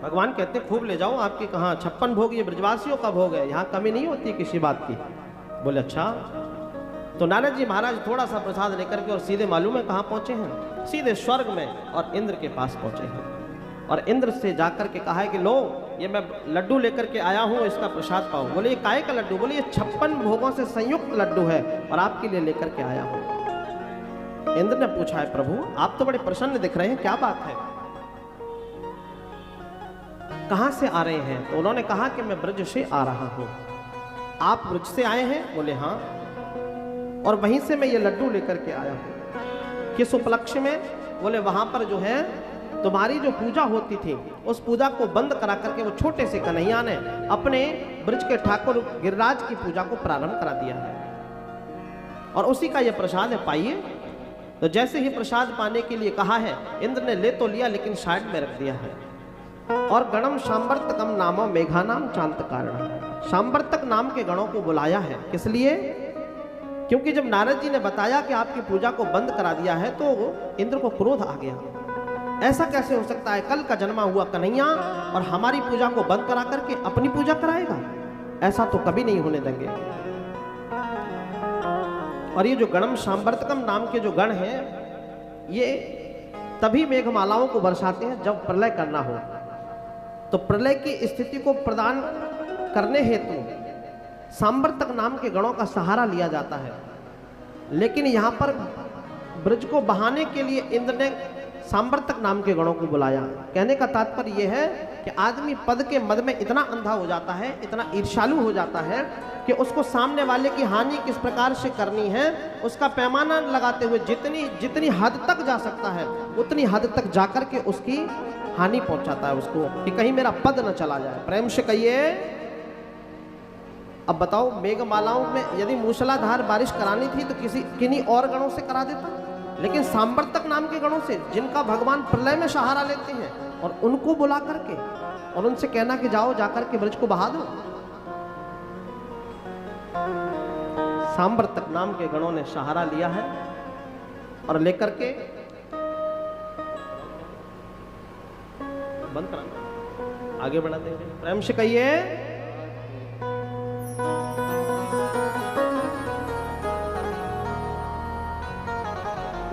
भगवान कहते खूब ले जाओ, आपके कहाँ 56 भोग, ये ब्रजवासियों का भोग है, यहाँ कमी नहीं होती किसी बात की। बोले अच्छा। तो नारद जी महाराज थोड़ा सा प्रसाद लेकर के और सीधे मालूम है कहाँ पहुंचे हैं? सीधे स्वर्ग में और इंद्र के पास पहुंचे हैं। और इंद्र से जाकर के कहा है कि लो ये मैं लड्डू लेकर के आया हूँ, इसका प्रसाद पाओ। बोले ये काहे का लड्डू? बोले ये 56 भोगों से संयुक्त लड्डू है और आपके लिए लेकर के आया हूँ। इंद्र ने पूछा है प्रभु आप तो बड़े प्रसन्न दिख रहे हैं, क्या बात है, कहां से आ रहे हैं? तो उन्होंने कहा कि मैं ब्रज से आ रहा हूं। आप ब्रज से आए हैं? बोले हाँ, और वहीं से मैं ये लड्डू लेकर के आया हूं। किस उपलक्ष्य में? बोले वहां पर जो है तुम्हारी जो पूजा होती थी उस पूजा को बंद करा करके वो छोटे से कन्हैया ने अपने ब्रज के ठाकुर गिरिराज की पूजा को प्रारंभ करा दिया है और उसी का ये प्रसाद है, पाइए। तो जैसे ही प्रसाद पाने के लिए कहा है, इंद्र ने ले तो लिया लेकिन साइड में रख दिया है। और गणम सांवर्तकम नामो मेघानाम चांत कारण, सांवर्तक नाम के गणों को बुलाया है। किस लिए? क्योंकि जब नारद जी ने बताया कि आपकी पूजा को बंद करा दिया है तो इंद्र को क्रोध आ गया। ऐसा कैसे हो सकता है, कल का जन्मा हुआ कन्हैया और हमारी पूजा को बंद करा करके अपनी पूजा कराएगा? ऐसा तो कभी नहीं होने देंगे। और ये जो गणम सांवर्तकम नाम के जो गण हैं, ये तभी मेघमालाओं को बरसाते हैं जब प्रलय करना हो। तो प्रलय की स्थिति को प्रदान करने हेतु सांवर्तक नाम के गणों का सहारा लिया जाता है। लेकिन यहाँ पर ब्रज को बहाने के लिए इंद्र ने सांवर्तक नाम के गणों को बुलाया। कहने का तात्पर्य यह है कि आदमी पद के मद में इतना अंधा हो जाता है, इतना ईर्ष्यालु हो जाता है कि उसको सामने वाले की हानि किस प्रकार से करनी है उसका पैमाना लगाते हुए जितनी हद तक जा सकता है उतनी हद तक जाकर के उसकी हानि पहुंचाता है उसको, कि कहीं मेरा पद न चला जाए। प्रेम से कहिए। अब बताओ, मेघमालाओं में यदि मूसलाधार बारिश करानी थी तो किन्हीं और गणों से करा देता, लेकिन सांवर्तक नाम के गणों से जिनका भगवान प्रलय में सहारा लेते हैं और उनको बुला करके और उनसे कहना कि जाओ जाकर के ब्रज को बहा दो। सांवर्तक नाम के गणों ने सहारा लिया है और लेकर के बंद करा आगे बढ़ा देंगे। प्रेम से कहिए।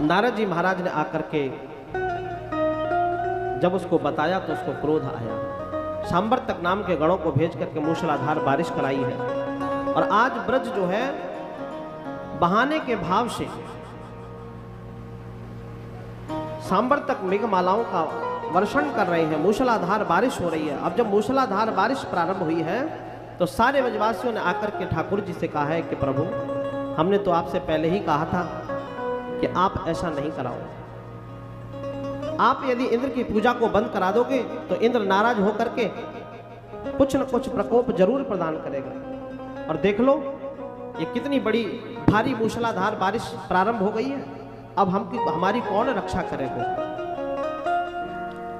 नारद जी महाराज ने आकर के जब उसको बताया तो उसको क्रोध आया। सांवर्तक नाम के गणों को भेज करके मूसलाधार बारिश कराई है और आज ब्रज जो है बहाने के भाव से सांवर्तक मेघमालाओं का वर्षण कर रहे हैं, मूसलाधार बारिश हो रही है। अब जब मूसलाधार बारिश प्रारंभ हुई है तो सारे ब्रजवासियों ने आकर के ठाकुर जी से कहा है कि प्रभु हमने तो आपसे पहले ही कहा था कि आप ऐसा नहीं कराओ। आप यदि इंद्र की पूजा को बंद करा दोगे तो इंद्र नाराज होकर के कुछ न कुछ प्रकोप जरूर प्रदान करेगा। और देख लो ये कितनी बड़ी भारी मूसलाधार बारिश प्रारंभ हो गई है, अब हमारी कौन रक्षा करेगा।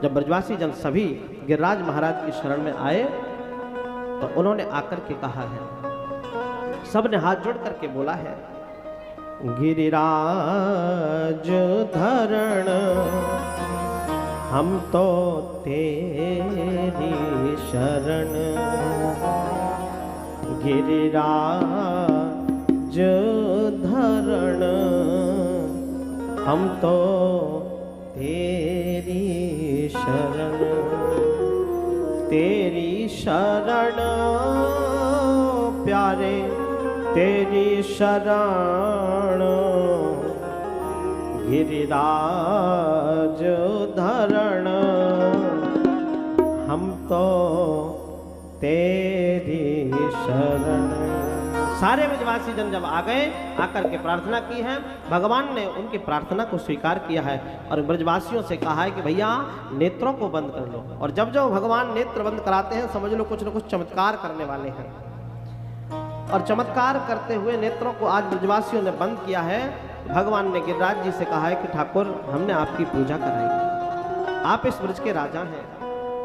जब ब्रजवासी जन सभी गिरिराज महाराज की शरण में आए तो उन्होंने आकर के कहा है, सबने हाथ जोड़ करके बोला है, गिरिराज धरण हम तो तेरी शरण, गिरिराज धरण हम तो तेरी शरण, तेरी शरण प्यारे तेरी शरण, गिरिराज धरण हम तो तेरी शरण। सारे ब्रजवासी जन जब आ गए, आकर के प्रार्थना की है, भगवान ने उनकी प्रार्थना को स्वीकार किया है और ब्रजवासियों से कहा है कि भैया नेत्रों को बंद कर लो। और जब जब भगवान नेत्र बंद कराते हैं समझ लो कुछ न कुछ चमत्कार करने वाले हैं। और चमत्कार करते हुए नेत्रों को आज ब्रजवासियों ने बंद किया है। भगवान ने गिरिराज जी से कहा है कि ठाकुर हमने आपकी पूजा कराई, आप इस ब्रज के राजा हैं,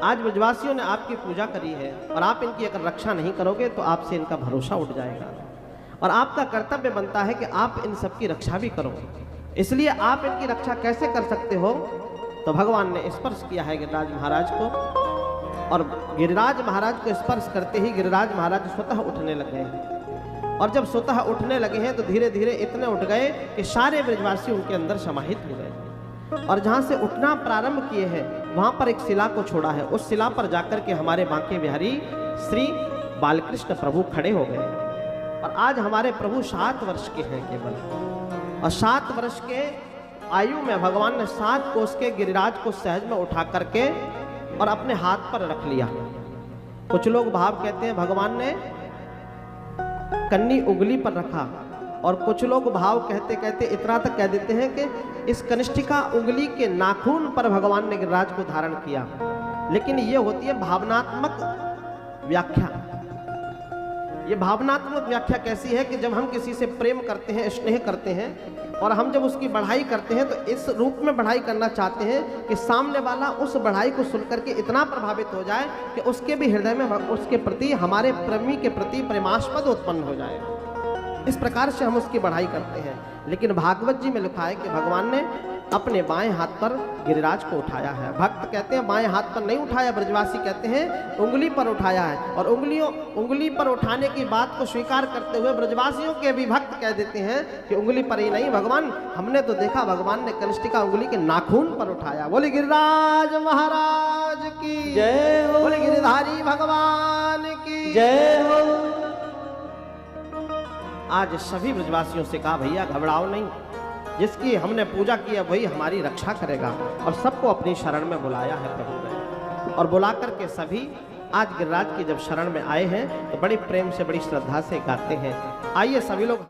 आज ब्रजवासियों ने आपकी पूजा करी है और आप इनकी अगर रक्षा नहीं करोगे तो आपसे इनका भरोसा उठ जाएगा और आपका कर्तव्य बनता है कि आप इन सब की रक्षा भी करो। इसलिए आप इनकी रक्षा कैसे कर सकते हो? तो भगवान ने स्पर्श किया है गिरिराज महाराज को और गिरिराज महाराज को स्पर्श करते ही गिरिराज महाराज स्वतः उठने लगे हैं। और जब स्वतः उठने लगे हैं तो धीरे धीरे इतने उठ गए कि सारे ब्रजवासी उनके अंदर समाहित हो गए। और जहाँ से उठना प्रारंभ किए हैं वहाँ पर एक शिला को छोड़ा है, उस शिला पर जाकर के हमारे बांके बिहारी श्री बालकृष्ण प्रभु खड़े हो गए। और आज हमारे प्रभु 7 वर्ष के हैं केवल, और 7 वर्ष के आयु में भगवान ने 7 कोस के गिरिराज को सहज में उठा करके और अपने हाथ पर रख लिया। कुछ लोग भाव कहते हैं भगवान ने कन्नी उंगली पर रखा, और कुछ लोग भाव कहते कहते इतना तक कह देते हैं कि इस कनिष्ठिका उंगली के नाखून पर भगवान ने गिरिराज को धारण किया। लेकिन ये होती है भावनात्मक व्याख्या। ये भावनात्मक व्याख्या कैसी है कि जब हम किसी से प्रेम करते हैं, स्नेह करते हैं, और हम जब उसकी बढ़ाई करते हैं तो इस रूप में बढ़ाई करना चाहते हैं कि सामने वाला उस बढ़ाई को सुन करके इतना प्रभावित हो जाए कि उसके भी हृदय में उसके प्रति, हमारे प्रेमी के प्रति प्रेमास्पद उत्पन्न हो जाए। इस प्रकार से हम उसकी बढ़ाई करते हैं। लेकिन भागवत जी में लिखा है कि भगवान ने अपने बाएं हाथ पर गिरिराज को उठाया है। भक्त कहते हैं बाएं हाथ पर नहीं उठाया, ब्रजवासी कहते हैं उंगली पर उठाया है। और उंगली पर उठाने की बात को स्वीकार करते हुए ब्रजवासियों के भी भक्त कह देते हैं कि उंगली पर ही नहीं भगवान, हमने तो देखा भगवान ने कनिष्ठिका उंगली के नाखून पर उठाया। बोले गिरिराज महाराज की जय हो। बोले गिरिधारी भगवान की जय हो। आज सभी ब्रजवासियों से कहा भैया घबराओ नहीं, जिसकी हमने पूजा की है वही हमारी रक्षा करेगा। और सबको अपनी शरण में बुलाया है प्रभु ने, और बुला करके सभी आज गिरिराज की जब शरण में आए हैं तो बड़ी प्रेम से, बड़ी श्रद्धा से गाते हैं। आइए सभी लोग